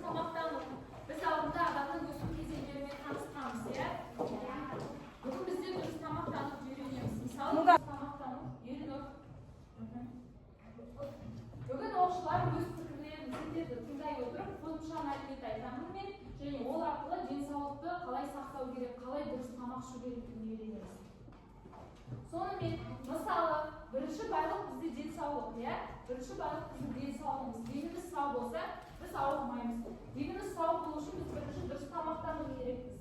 тамақтану. Біз алдында адамның өсу кезеңдерімен танысқанбыз, иә? Бүгін бізде дұрыс тамақтанып үйренеміз. Мысалы, тамақтану, үйрену. Бүгін оқушылар өз пікірлерін сіздерді тыңдай отырып, қосымша мәлімет айтамын мен, және ол арқылы денсаулықты қалай сақтау керек, қалай дұрыс тамақ ішу керектігін үйренеміз. Сонымен, мысалы, бірінші байлық бізде денсаулық, иә? Бірінші байлық біздің денсаулығымыз. Деніміз сау болса, біз ауырмаймыз. Деніміз сау болу үшін біз бірінші дұрыс тамақтану керекпіз.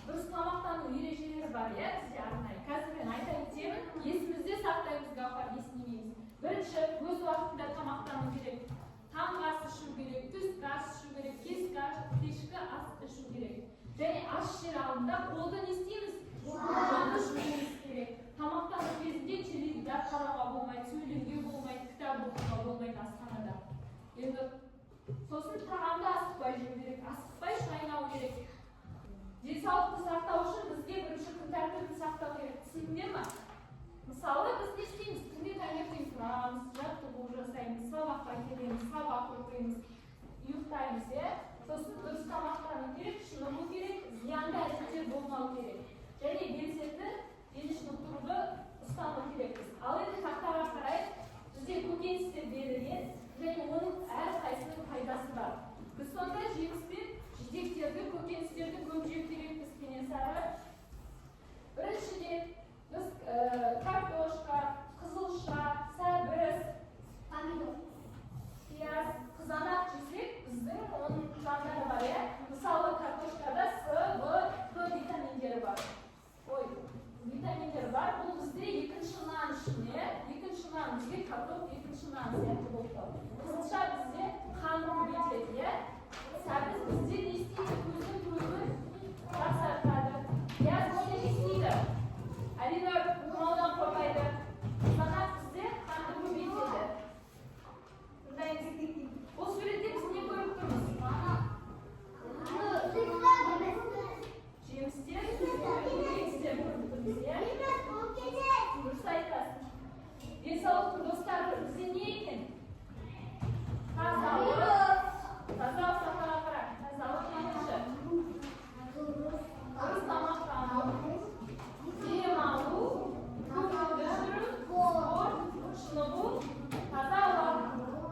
Дұрыс тамақтану ережелері бар, иә? Сізде арнайы. Қазір мен айта кетемін, есімізде сақтаймыз, Гаухар, естімейміз. Бірінші, өз уақытында тамақтану керек. Таңғы ас ішу керек, түскі ас ішу керек, кешкі ас ішу керек. Және ас ішер алдында қолды не істейміз? Қолды жууымыз керек. Тамақтану кезінде теледидар қарауға болмайды, сөйлеуге болмайды, кітап оқуға болмайды асханада. Енді сосын тағамды асықпай жеу керек, асықпай шайнау керек. Денсаулықты сақтау үшін бізге бірінші күн тәртібін сақтау керек. Түсіндіңдер ме? Мысалы, біз не істейміз? Күнде таңертең тұрамыз, жаттығу жасаймыз, сабаққа келеміз, сабақ оқимыз, ұйықтаймыз, иә? Сосын дұрыс тамақтану керек, шынығу керек, зиянды әдеттер болмау керек. Және белсенді дене шынықтыруды ұстану керекпіз. Ал енді тақтаға қарай бізде көкөністер берілген, және оның әрқайсының пайдасы бар. Біз сонда жеміс пен жидектерді, көкөністерді көп жеу керекпіз, Кенесары. Біріншіден біз картошка, қызылша, сәбіз, помидор, пияз, қызанақ жесек, біздің оның жандары бар, иә? Мысалы, картошкада С, В, К витаминдері бар. Витаминдер бар. Бұл бізде екінші нан үшін, иә? Екінші нан, бізге картоп екінші нан сияқты болды. Қызылша бізде қанды көбейтеді, иә? Сәбіз бізде не істейді? Көздің көзін жақсартады. Пияз бізде не істейді? Әрине тұмаудан қорғайды. Қызанақ бізде қанды көбейтеді. Бұл суретте біз не көріп тұрмыз? Жемістер, көкөністер көріп тұрмыз, иә? Дұрыс айтасың. Денсаулықтың достары бізде не екен? Тазалық. Тазалық сақтауға қарай. Тазалық екінші. Дұрыс тамақтану. Дем алу. Көңілді жүру. Спорт. Шынығу. Таза ауа.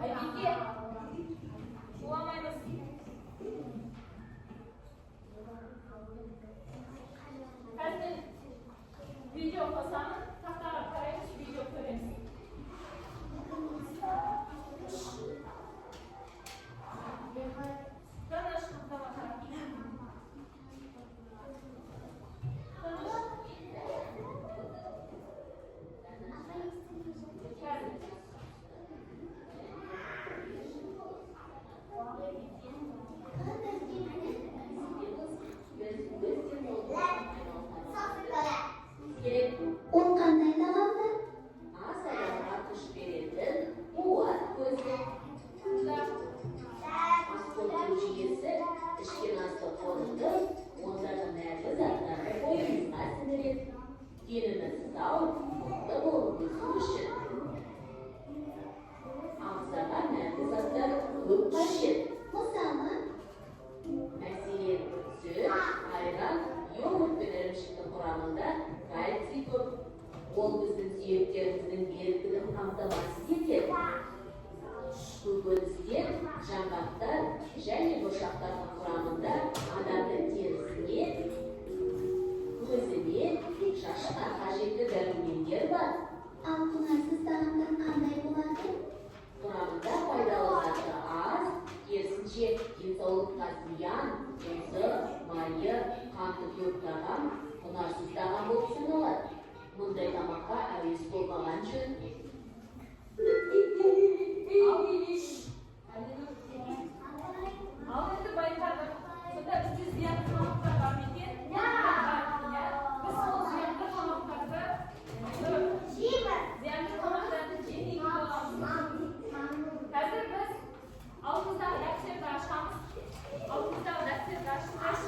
Айбеке. Шуламаймыз. Қазір видео қосамын. Тақтаға қараймыз, видео көреміз. Тыныш, тақтаға қарап. Ол қандай тағамды? Аз адамға күш беретін қуат көзі. Астықтың жүйесі ішкен астық қорытып, ондағы нәрлі заттарды бойымызға сіңіреді. Деніміз сау, мықты болып өсу үшін. Ағзаға нәрлі заттар көп қажет. Мысалы, мәселен, сүт, айран, йогурт пен ірімшіктің құрамында кальций көп. Ол біздің сүйектеріміздің беріктігін қамтамасыз етеді. Көкөністер, жаңғақтар және бұршақтардың құрамында адамның терісіне, көзіне, шашына қажетті дәрумендер бар. Ал құнарсыз тағамдар қандай болады? Құрамында пайдалы заты аз, керісінше денсаулыққа зиян, тұзы, майы, қанты көп тағам құнарсыз тағам болып саналады. Мұндай тамаққа әуес болмаған жөн. Ал енді байқадық. Сонда бізде зиянды тамақтар бар ма екен? Біз сол зиянды тамақтарды жемейтін боламыз. Қазір біз алдымыздағы дәптерді ашамыз. Алдымыздағы дәптерді ашамыз.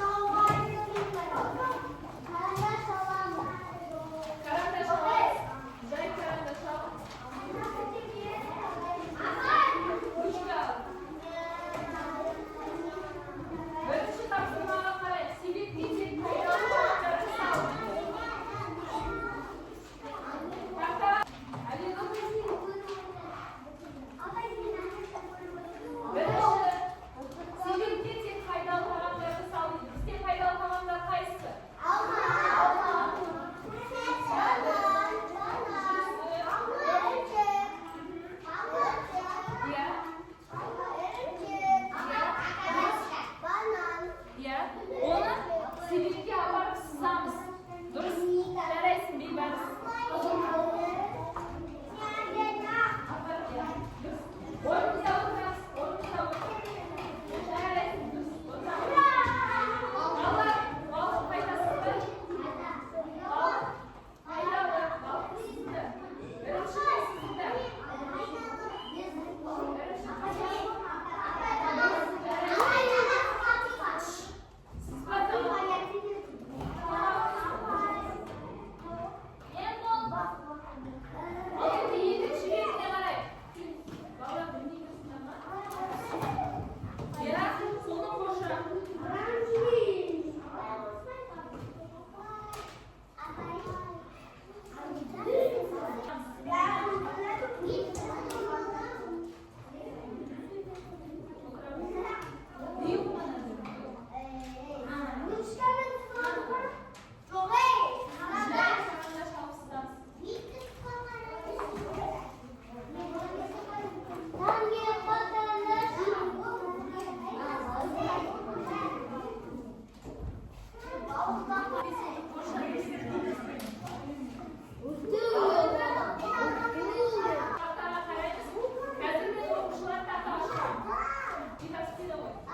mesele koy.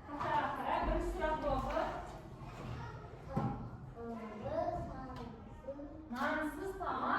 Qara, birinchi surat bo'ldi. Nonsiz taom